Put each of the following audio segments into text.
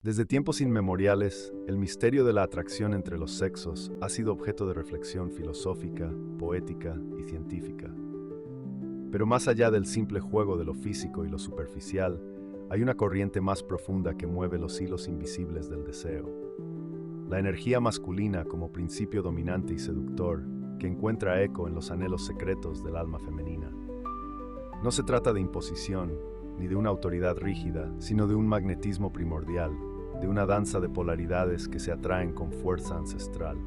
Desde tiempos inmemoriales, el misterio de la atracción entre los sexos ha sido objeto de reflexión filosófica, poética y científica. Pero más allá del simple juego de lo físico y lo superficial, hay una corriente más profunda que mueve los hilos invisibles del deseo. La energía masculina como principio dominante y seductor, que encuentra eco en los anhelos secretos del alma femenina. No se trata de imposición, ni de una autoridad rígida, sino de un magnetismo primordial, de una danza de polaridades que se atraen con fuerza ancestral.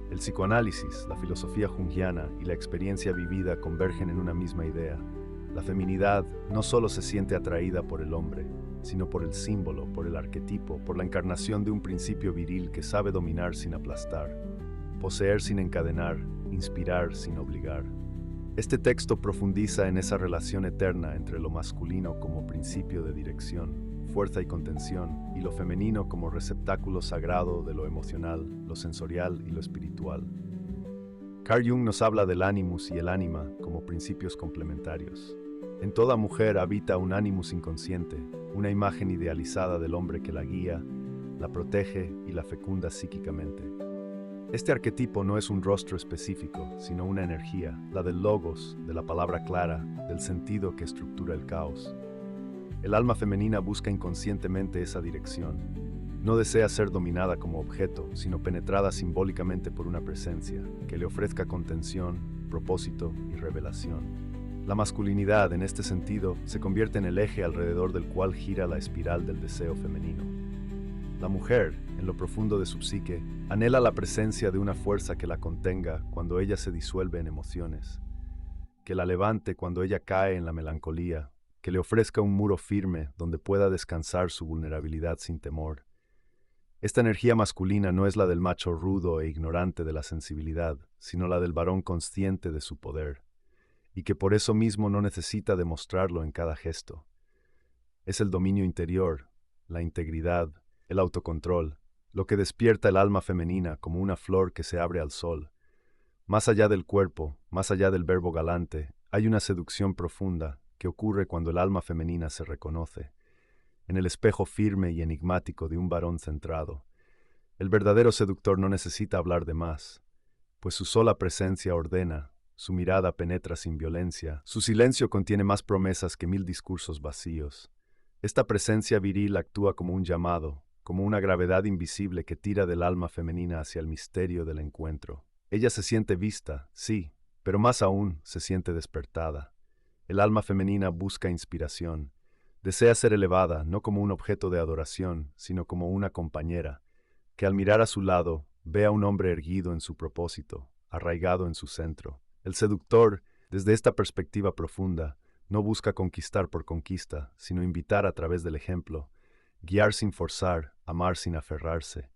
El psicoanálisis, la filosofía junguiana y la experiencia vivida convergen en una misma idea. La feminidad no solo se siente atraída por el hombre, sino por el símbolo, por el arquetipo, por la encarnación de un principio viril que sabe dominar sin aplastar, poseer sin encadenar, inspirar sin obligar. Este texto profundiza en esa relación eterna entre lo masculino como principio de dirección, fuerza y contención, y lo femenino como receptáculo sagrado de lo emocional, lo sensorial y lo espiritual. Carl Jung nos habla del animus y el ánima como principios complementarios. En toda mujer habita un animus inconsciente, una imagen idealizada del hombre que la guía, la protege y la fecunda psíquicamente. Este arquetipo no es un rostro específico, sino una energía, la del logos, de la palabra clara, del sentido que estructura el caos. El alma femenina busca inconscientemente esa dirección. No desea ser dominada como objeto, sino penetrada simbólicamente por una presencia que le ofrezca contención, propósito y revelación. La masculinidad, en este sentido, se convierte en el eje alrededor del cual gira la espiral del deseo femenino. La mujer, en lo profundo de su psique, anhela la presencia de una fuerza que la contenga cuando ella se disuelve en emociones, que la levante cuando ella cae en la melancolía, que le ofrezca un muro firme donde pueda descansar su vulnerabilidad sin temor. Esta energía masculina no es la del macho rudo e ignorante de la sensibilidad, sino la del varón consciente de su poder, y que por eso mismo no necesita demostrarlo en cada gesto. Es el dominio interior, la integridad, el autocontrol, lo que despierta el alma femenina como una flor que se abre al sol. Más allá del cuerpo, más allá del verbo galante, hay una seducción profunda que ocurre cuando el alma femenina se reconoce, en el espejo firme y enigmático de un varón centrado. El verdadero seductor no necesita hablar de más, pues su sola presencia ordena, su mirada penetra sin violencia, su silencio contiene más promesas que 1000 discursos vacíos. Esta presencia viril actúa como un llamado, como una gravedad invisible que tira del alma femenina hacia el misterio del encuentro. Ella se siente vista, sí, pero más aún se siente despertada. El alma femenina busca inspiración. Desea ser elevada no como un objeto de adoración, sino como una compañera, que al mirar a su lado ve a un hombre erguido en su propósito, arraigado en su centro. El seductor, desde esta perspectiva profunda, no busca conquistar por conquista, sino invitar a través del ejemplo, guiar sin forzar, amar sin aferrarse.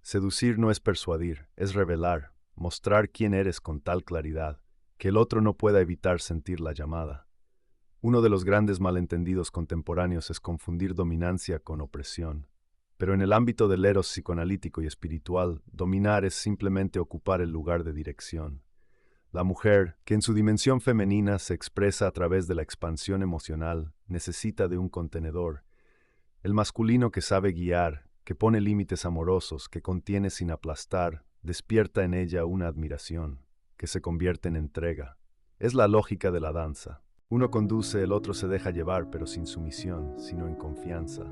Seducir no es persuadir, es revelar, mostrar quién eres con tal claridad, que el otro no pueda evitar sentir la llamada. Uno de los grandes malentendidos contemporáneos es confundir dominancia con opresión. Pero en el ámbito del eros psicoanalítico y espiritual, dominar es simplemente ocupar el lugar de dirección. La mujer, que en su dimensión femenina se expresa a través de la expansión emocional, necesita de un contenedor. El masculino que sabe guiar, que pone límites amorosos, que contiene sin aplastar, despierta en ella una admiración, que se convierte en entrega. Es la lógica de la danza. Uno conduce, el otro se deja llevar, pero sin sumisión, sino en confianza.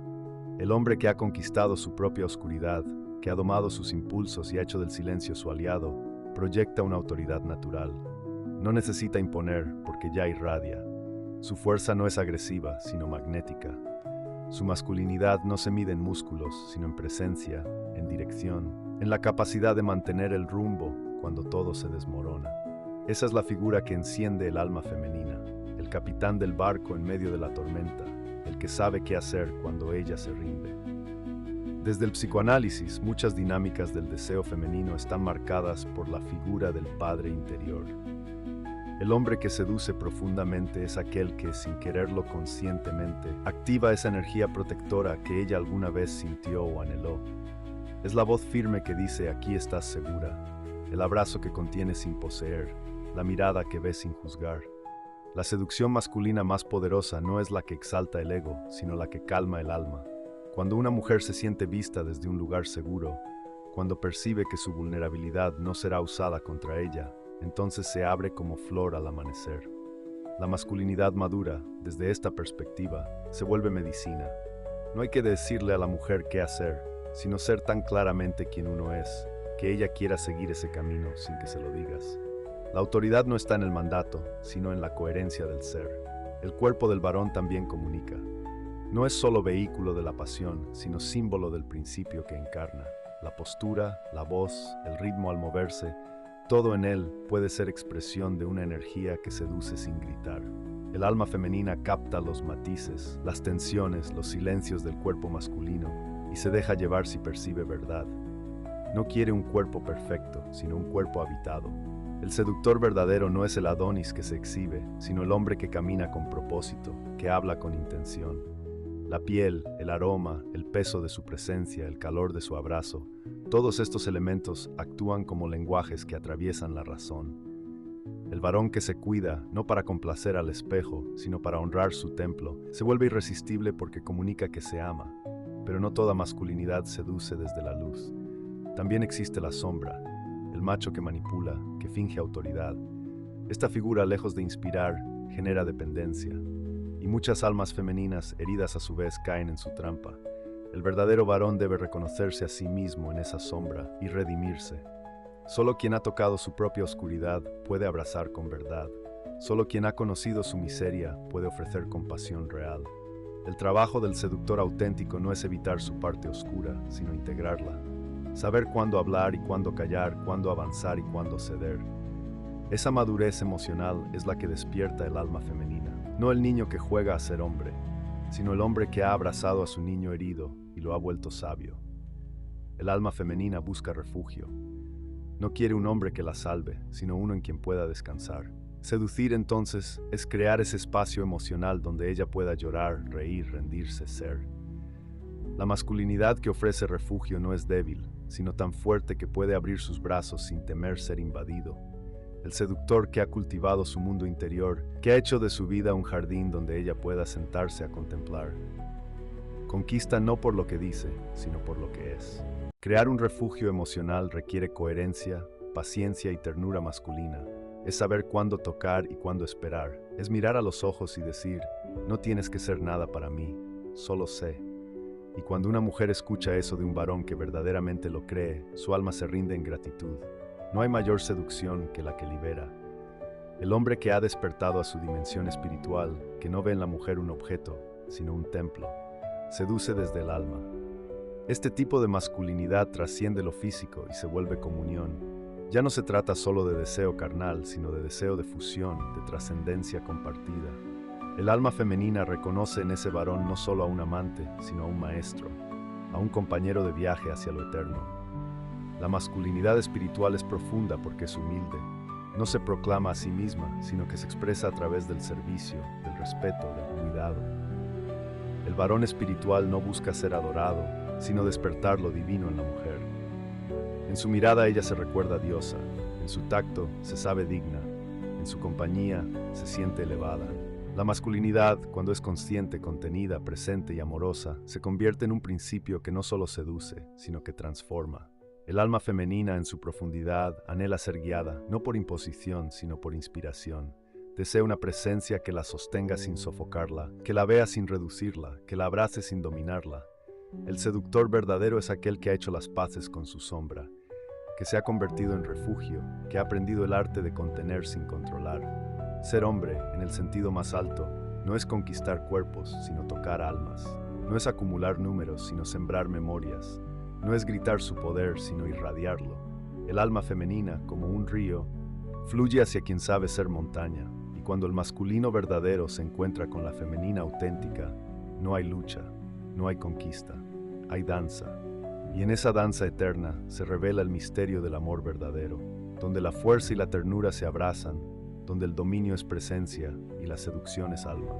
El hombre que ha conquistado su propia oscuridad, que ha domado sus impulsos y ha hecho del silencio su aliado, proyecta una autoridad natural. No necesita imponer, porque ya irradia. Su fuerza no es agresiva, sino magnética. Su masculinidad no se mide en músculos, sino en presencia, en dirección, en la capacidad de mantener el rumbo cuando todo se desmorona. Esa es la figura que enciende el alma femenina, el capitán del barco en medio de la tormenta, el que sabe qué hacer cuando ella se rinde. Desde el psicoanálisis, muchas dinámicas del deseo femenino están marcadas por la figura del padre interior. El hombre que seduce profundamente es aquel que, sin quererlo conscientemente, activa esa energía protectora que ella alguna vez sintió o anheló. Es la voz firme que dice: aquí estás segura, el abrazo que contiene sin poseer, la mirada que ve sin juzgar. La seducción masculina más poderosa no es la que exalta el ego, sino la que calma el alma. Cuando una mujer se siente vista desde un lugar seguro, cuando percibe que su vulnerabilidad no será usada contra ella, entonces se abre como flor al amanecer. La masculinidad madura, desde esta perspectiva, se vuelve medicina. No hay que decirle a la mujer qué hacer, sino ser tan claramente quien uno es, que ella quiera seguir ese camino sin que se lo digas. La autoridad no está en el mandato, sino en la coherencia del ser. El cuerpo del varón también comunica. No es solo vehículo de la pasión, sino símbolo del principio que encarna. La postura, la voz, el ritmo al moverse, todo en él puede ser expresión de una energía que seduce sin gritar. El alma femenina capta los matices, las tensiones, los silencios del cuerpo masculino y se deja llevar si percibe verdad. No quiere un cuerpo perfecto, sino un cuerpo habitado. El seductor verdadero no es el Adonis que se exhibe, sino el hombre que camina con propósito, que habla con intención. La piel, el aroma, el peso de su presencia, el calor de su abrazo, todos estos elementos actúan como lenguajes que atraviesan la razón. El varón que se cuida, no para complacer al espejo, sino para honrar su templo, se vuelve irresistible porque comunica que se ama. Pero no toda masculinidad seduce desde la luz. También existe la sombra, el macho que manipula, que finge autoridad. Esta figura, lejos de inspirar, genera dependencia. Y muchas almas femeninas, heridas a su vez, caen en su trampa. El verdadero varón debe reconocerse a sí mismo en esa sombra y redimirse. Solo quien ha tocado su propia oscuridad puede abrazar con verdad. Solo quien ha conocido su miseria puede ofrecer compasión real. El trabajo del seductor auténtico no es evitar su parte oscura, sino integrarla. Saber cuándo hablar y cuándo callar, cuándo avanzar y cuándo ceder. Esa madurez emocional es la que despierta el alma femenina. No el niño que juega a ser hombre, sino el hombre que ha abrazado a su niño herido y lo ha vuelto sabio. El alma femenina busca refugio. No quiere un hombre que la salve, sino uno en quien pueda descansar. Seducir entonces es crear ese espacio emocional donde ella pueda llorar, reír, rendirse, ser. La masculinidad que ofrece refugio no es débil, sino tan fuerte que puede abrir sus brazos sin temer ser invadido. El seductor que ha cultivado su mundo interior, que ha hecho de su vida un jardín donde ella pueda sentarse a contemplar. Conquista no por lo que dice, sino por lo que es. Crear un refugio emocional requiere coherencia, paciencia y ternura masculina. Es saber cuándo tocar y cuándo esperar. Es mirar a los ojos y decir, no tienes que ser nada para mí, solo sé. Y cuando una mujer escucha eso de un varón que verdaderamente lo cree, su alma se rinde en gratitud. No hay mayor seducción que la que libera. El hombre que ha despertado a su dimensión espiritual, que no ve en la mujer un objeto, sino un templo, seduce desde el alma. Este tipo de masculinidad trasciende lo físico y se vuelve comunión. Ya no se trata solo de deseo carnal, sino de deseo de fusión, de trascendencia compartida. El alma femenina reconoce en ese varón no solo a un amante, sino a un maestro, a un compañero de viaje hacia lo eterno. La masculinidad espiritual es profunda porque es humilde. No se proclama a sí misma, sino que se expresa a través del servicio, del respeto, del cuidado. El varón espiritual no busca ser adorado, sino despertar lo divino en la mujer. En su mirada ella se recuerda diosa, en su tacto se sabe digna, en su compañía se siente elevada. La masculinidad, cuando es consciente, contenida, presente y amorosa, se convierte en un principio que no solo seduce, sino que transforma. El alma femenina en su profundidad anhela ser guiada, no por imposición, sino por inspiración. Desea una presencia que la sostenga sin sofocarla, que la vea sin reducirla, que la abrace sin dominarla. El seductor verdadero es aquel que ha hecho las paces con su sombra, que se ha convertido en refugio, que ha aprendido el arte de contener sin controlar. Ser hombre, en el sentido más alto, no es conquistar cuerpos, sino tocar almas. No es acumular números, sino sembrar memorias. No es gritar su poder, sino irradiarlo. El alma femenina, como un río, fluye hacia quien sabe ser montaña, y cuando el masculino verdadero se encuentra con la femenina auténtica, no hay lucha, no hay conquista, hay danza. Y en esa danza eterna se revela el misterio del amor verdadero, donde la fuerza y la ternura se abrazan, donde el dominio es presencia y la seducción es alma.